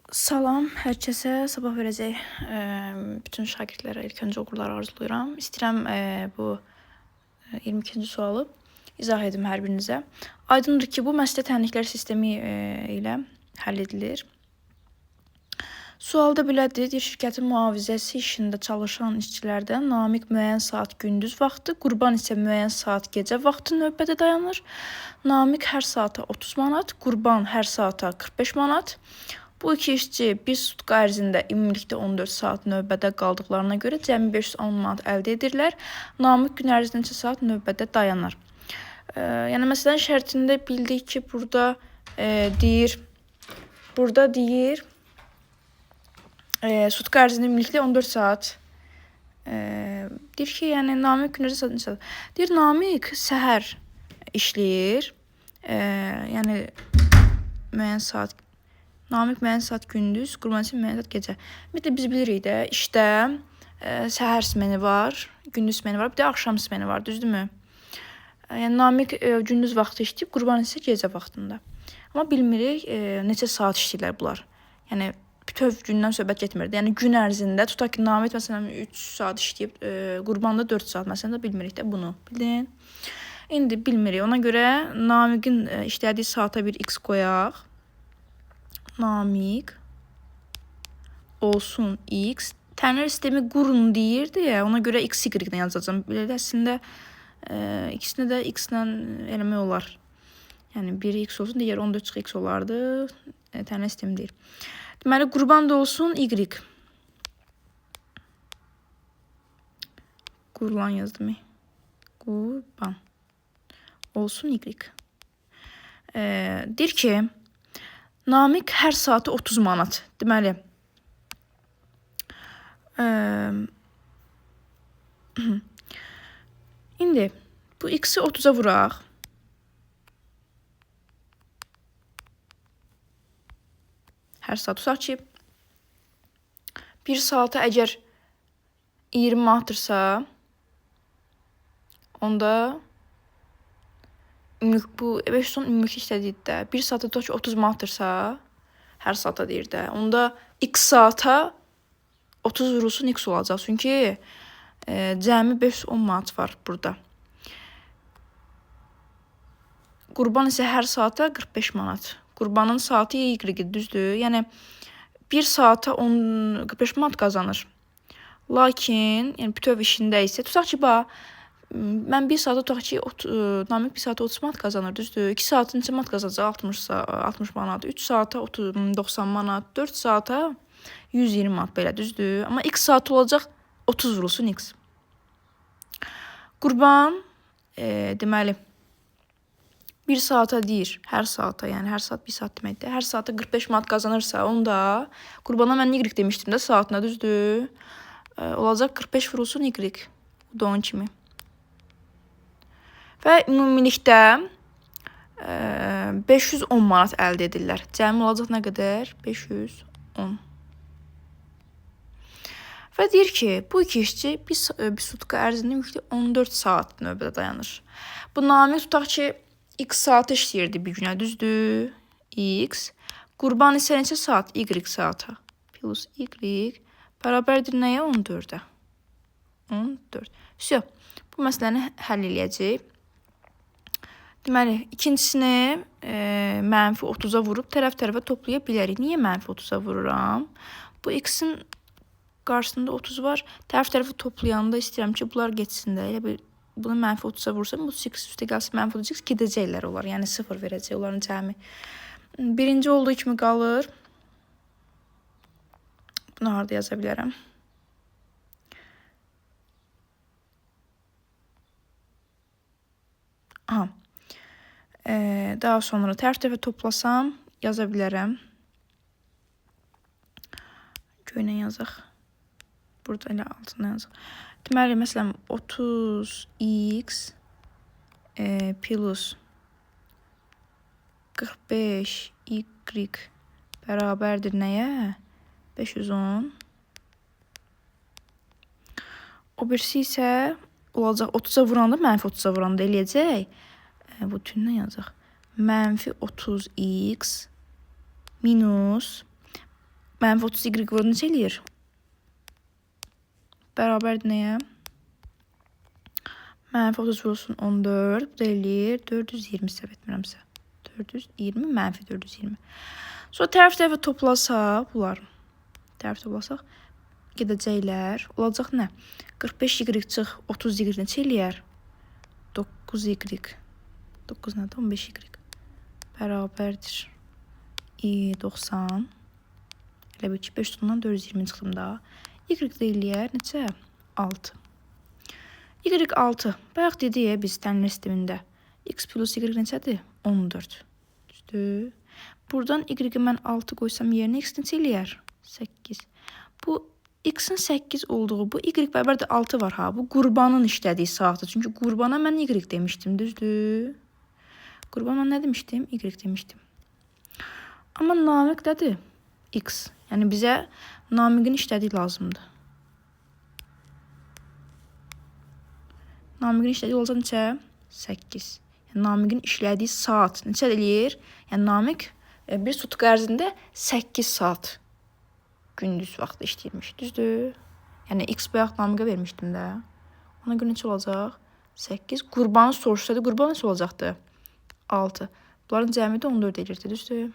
Salam, hər kəsə sabah verəcək bütün şagirdlərə ilk öncə uğurlar arzulayıram. İstəyirəm bu 22-ci sualı izah edim hər birinizə. Aydındır ki, bu məsləhət tənliklər sistemi ilə həll edilir. Sualda belədir, şirkətin mühafizəsi işində çalışan işçilərdən namiq müəyyən saat gündüz vaxtı, qurban isə müəyyən saat gecə vaxtı növbədə dayanır. Namiq hər saata 30 manat, qurban hər saata 45 manat. Bu iki işçi bir sutka ərzində ümumilikdə 14 saat növbədə qaldıqlarına görə cəmi 510 manat əldə edirlər. Namiq gün ərzində neçə saat növbədə dayanar. Yəni məsələn şərtində bildik ki, burada deyir sutka ərzində ümumilikdə 14 saat. Deyir ki, yəni namiq gün ərzində neçə saat? Deyir namiq səhər işləyir. Yəni müəyyən saat Namiq müəyyən saat gündüz, qurban isə müəyyən saat gecə. Ümumiyyətlə biz bilirik də, işdə səhər smeni var, gündüz smeni var, bir də axşam smeni var, düzdürmü? Yəni namiq gündüz vaxtı işləyib, qurban isə gecə vaxtında. Amma bilmirik neçə saat işləyirlər bunlar. Yəni bütöv gündən söhbət getmirdi. Yəni gün ərzində tutaq ki, namiq məsələn 3 saat işləyib, qurban da 4 saat məsələn də bilmirik də bunu. Bildin? İndi bilmirik. Ona görə namiqin işlədiyi saata bir x qoyaq. Namiq olsun x. Tənir sistemi qurun deyirdi ya, ona görə x, y-dən yazacağım. Belə əslində ikisini də x-lə eləmək olar. Yəni biri x olsun, digər 14 x olardı. Tənir sistemi deyir. Deməli, qurban da olsun y. Qurulan yazdım. Qurban olsun y. Deyir ki, namiq hər saatı 30 manat. Deməli, indi bu x-i 30-a vuraq. Hər saat tutaq ki, 1 saata əgər 20 manatdırsa, onda bu 510 ümumilik işlədik də. 1 saata tutaq ki 30 manatdırsa, hər saata deyir də. Onda x saata 30 vurulsun x olacaq. Çünki cəmi 510 manat var burada. Qurban isə hər saata 45 manat. Qurbanın saatı y-dir, düzdür? Yəni 1 saata 45 manat qazanır. Lakin, yəni bütöv işində isə tutaq ki, mən 1 saata tutaq ki, namiq 1 saata 30 manat qazanır, düzdür? 2 saata neçə manat qazanacaq? 60 manat. 3 saata 90 manat. 4 saata 120 manat belə, düzdür? Amma x saat olacaq 30 vurulsun x. Qurban, deməli, 1 saata deyir, hər saata, yəni hər saat 1 saat deməkdir. Hər saata 45 manat qazanırsa, onda qurbana mən y demişdim də saatına, düzdür? Olacaq 45 vurulsun y. Bu da onun kimi. Və ümumilikdə 510 manat əldə edirlər. Cəmi olacaq nə qədər? 510. Və deyir ki, bu iki işçi bir sutka ərzində ümumilikdə 14 saat növbədə dayanır. Bu namiq tutaq ki, x saat işləyirdi bir günə, düzdür? X. Qurban isə neçə saat? Y saata. Plus y bərabərdir nəyə? 14-ə. 14. Всё. Bu məsələni həll eləyəcək. Deməli, ikincisini mənfi 30-a vurub tərəf-tərəfə toplaya bilərik. Niyə mənfi 30-a vururam? Bu x-in qarşısında 30 var. Tərəf-tərəfə toplayanda istəyirəm ki, bunlar geçsin də. Elə bir bunu mənfi 30-a vursam, bu x üstə gəlsə mənfi 30x gedəcəklər onlar. Yəni 0 verəcək onların cəmi. Birinci olduğu kimi qalır. Bunu harada yaza bilərəm? Aha. Daha sonra tərəf-tərəfə toplasam yaza bilərəm. Göylə yazaq. Burada elə altına yazaq. Deməli, məsələn, 30x plus 45y bərabərdir nəyə? 510. O birisi isə olacaq 30-a vuranda, mənfi 30-a vuranda eləyəcək. Bu tündən yazaq. Mənfi 30x minus Mənfi 30 y vurdu neçə eləyir? Bərabərdir nəyə? Mənfi 30 vurulsun 14. Bu da eləyir 420 səhv etmirəmsə. 420 mənfi 420. Sonra tərəf-tərəfə toplasaq bunlar. Tərəf toplasaq gedəcəklər. Olacaq nə? 45 y çıx 30 y neçə eləyər? 9 y. 9 nədir? 15 y. Bərabərdir. 90. Elə bil ki 5 tutundan 420 çıxdım da. Y də eləyər neçə? 6. Y 6. Bayaq dedik biz tənlik sistemində. X plus Y neçədir? 14. Düzdür. Buradan Y-i mən 6 qoysam yerinə X neçə eləyər? 8. Bu X-in 8 olduğu, bu Y bərabərdir 6 var ha. Bu qurbanın işlədiyi saatdır. Çünki qurbana mən Y demişdim, düzdür. Qurbana nə demişdim? Y demişdim. Amma namiqdədir X. Yəni bizə namiqin işlədiyi lazımdır. Namiqin işlədiyi olacaq neçə? 8. Yəni namiqin işlədiyi saat neçə eləyir? Yəni namiq bir sutka ərzində 8 saat gündüz vaxtı işləyirmiş. Düzdür? Yəni X bayaq namiqə vermişdim də. Ona görə neçə olacaq? 8. Qurbanı soruşsaydı, qurban neçə olacaqdı? 6. Bunların cəmi də 14 eləyirdi. Düzdür?